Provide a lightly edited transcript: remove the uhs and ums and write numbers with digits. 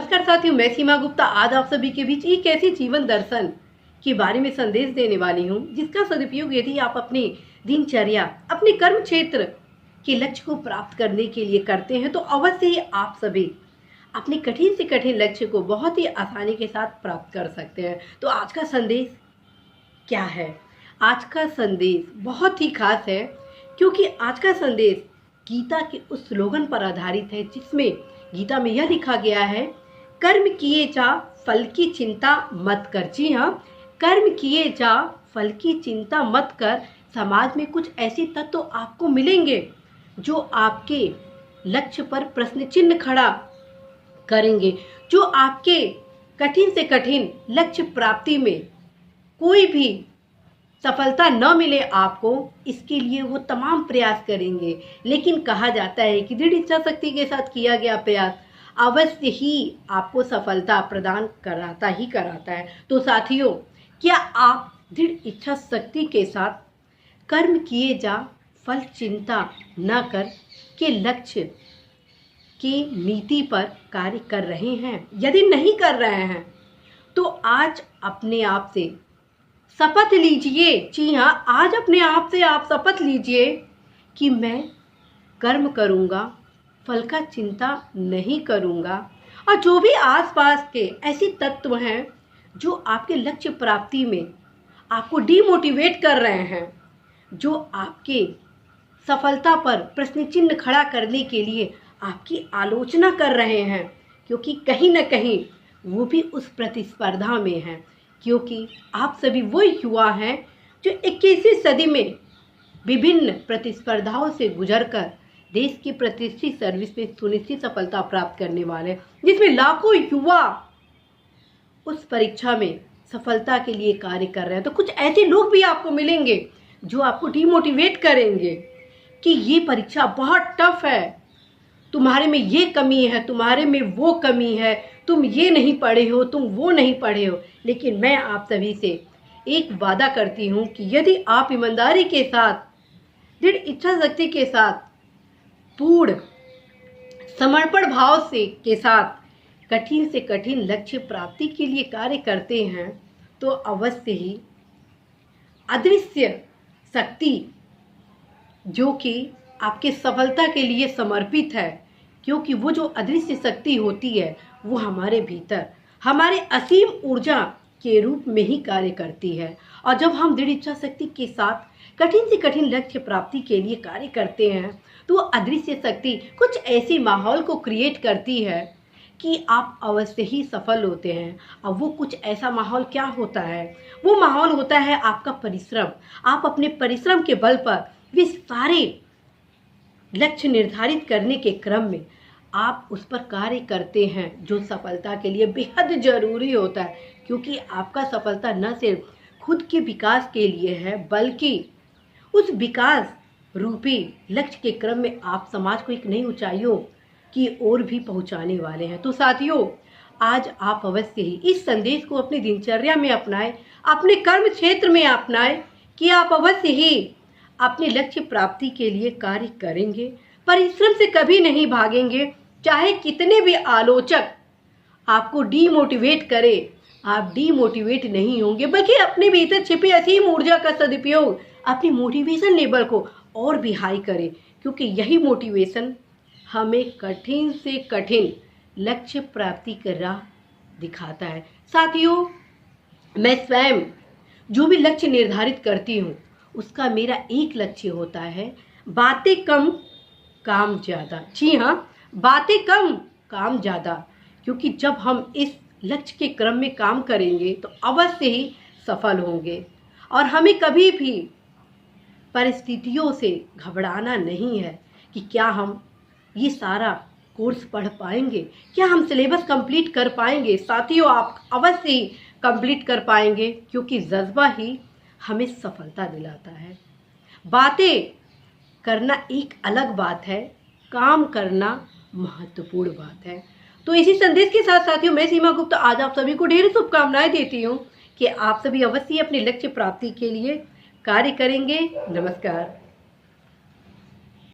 नमस्कार साथियों, मैं सीमा गुप्ता आज आप सभी के बीच एक ऐसे जीवन दर्शन के बारे में संदेश देने वाली हूं जिसका सदुपयोग यदि आप अपनी दिनचर्या, अपने कर्म क्षेत्र के लक्ष्य को प्राप्त करने के लिए करते हैं तो अवश्य ही आप सभी अपने कठिन से कठिन लक्ष्य को बहुत ही आसानी के साथ प्राप्त कर सकते हैं। तो आज का संदेश क्या है? आज का संदेश बहुत ही खास है क्योंकि आज का संदेश गीता के उस स्लोगन पर आधारित है जिसमें गीता में यह लिखा गया है, कर्म किए जा फल की चिंता मत कर। जी हाँ, कर्म किए जा फल की चिंता मत कर। समाज में कुछ ऐसे तत्व आपको मिलेंगे जो आपके लक्ष्य पर प्रश्न चिन्ह खड़ा करेंगे, जो आपके कठिन से कठिन लक्ष्य प्राप्ति में कोई भी सफलता न मिले आपको, इसके लिए वो तमाम प्रयास करेंगे। लेकिन कहा जाता है कि दृढ़ इच्छा शक्ति के साथ किया गया प्रयास अवश्य ही आपको सफलता प्रदान कराता ही कराता है। तो साथियों, क्या आप दृढ़ इच्छा शक्ति के साथ कर्म किए जा फल चिंता न कर के लक्ष्य की नीति पर कार्य कर रहे हैं? यदि नहीं कर रहे हैं तो आज अपने आप से शपथ लीजिए। जी हाँ, आज अपने आप से आप शपथ लीजिए कि मैं कर्म करूँगा, फल का चिंता नहीं करूँगा। और जो भी आसपास के ऐसे तत्व हैं जो आपके लक्ष्य प्राप्ति में आपको डिमोटिवेट कर रहे हैं, जो आपके सफलता पर प्रश्न चिन्ह खड़ा करने के लिए आपकी आलोचना कर रहे हैं, क्योंकि कहीं न कहीं वो भी उस प्रतिस्पर्धा में हैं, क्योंकि आप सभी वो युवा हैं जो 21वीं सदी में विभिन्न प्रतिस्पर्धाओं से गुजरकर देश की प्रतिष्ठित सर्विस में सुनिश्चित सफलता प्राप्त करने वाले हैं, जिसमें लाखों युवा उस परीक्षा में सफलता के लिए कार्य कर रहे हैं। तो कुछ ऐसे लोग भी आपको मिलेंगे जो आपको डिमोटिवेट करेंगे कि ये परीक्षा बहुत टफ है, तुम्हारे में ये कमी है, तुम्हारे में वो कमी है, तुम ये नहीं पढ़े हो, तुम वो नहीं पढ़े हो। लेकिन मैं आप सभी से एक वादा करती हूँ कि यदि आप ईमानदारी के साथ, दृढ़ इच्छा शक्ति के साथ, पूर्ण समर्पण भाव से के साथ कठिन से कठिन लक्ष्य प्राप्ति के लिए कार्य करते हैं तो अवश्य ही अदृश्य शक्ति जो कि आपके सफलता के लिए समर्पित है, क्योंकि वो जो अदृश्य शक्ति होती है वो हमारे भीतर हमारे असीम ऊर्जा के रूप में ही कार्य करती है। और जब हम दृढ़ इच्छा शक्ति के साथ कठिन से कठिन लक्ष्य प्राप्ति के लिए कार्य करते हैं तो अदृश्य शक्ति कुछ ऐसे माहौल को क्रिएट करती है कि आप अवश्य ही सफल होते हैं। अब वो कुछ ऐसा माहौल क्या होता है? वो माहौल होता है आपका परिश्रम। आप अपने परिश्रम के बल पर वे सारे लक्ष्य निर्धारित करने के क्रम में आप उस पर कार्य करते हैं जो सफलता के लिए बेहद जरूरी होता है, क्योंकि आपका सफलता न सिर्फ खुद के विकास के लिए है बल्कि उस विकास रूपी लक्ष्य के क्रम में आप समाज को एक नई ऊंचाइयों की ओर भी पहुंचाने वाले हैं। तो साथियों, आज आप अवश्य ही इस संदेश को अपनी दिनचर्या में अपनाएं, अपने कर्म क्षेत्र में अपनाएं कि आप अवश्य ही अपने लक्ष्य प्राप्ति के लिए कार्य करेंगे, परिश्रम से कभी नहीं भागेंगे। चाहे कितने भी आलोचक आपको डीमोटिवेट करे, आप डीमोटिवेट नहीं होंगे, बल्कि अपने भीतर छिपी असीम ऊर्जा का सदुपयोग अपनी मोटिवेशन लेवल को और भी हाई करें, क्योंकि यही मोटिवेशन हमें कठिन से कठिन लक्ष्य प्राप्ति का राह दिखाता है। साथियों, मैं स्वयं जो भी लक्ष्य निर्धारित करती हूँ उसका मेरा एक लक्ष्य होता है, बातें कम काम ज़्यादा। जी हाँ, बातें कम काम ज़्यादा, क्योंकि जब हम इस लक्ष्य के क्रम में काम करेंगे तो अवश्य ही सफल होंगे। और हमें कभी भी परिस्थितियों से घबराना नहीं है कि क्या हम ये सारा कोर्स पढ़ पाएंगे, क्या हम सिलेबस कंप्लीट कर पाएंगे। साथियों, आप अवश्य ही कंप्लीट कर पाएंगे, क्योंकि जज्बा ही हमें सफलता दिलाता है। बातें करना एक अलग बात है, काम करना महत्वपूर्ण बात है। तो इसी संदेश के साथ साथियों, मैं सीमा गुप्ता आज आप सभी को ढेर शुभकामनाएं देती हूँ कि आप सभी अवश्य अपने लक्ष्य प्राप्ति के लिए कार्य करेंगे। नमस्कार।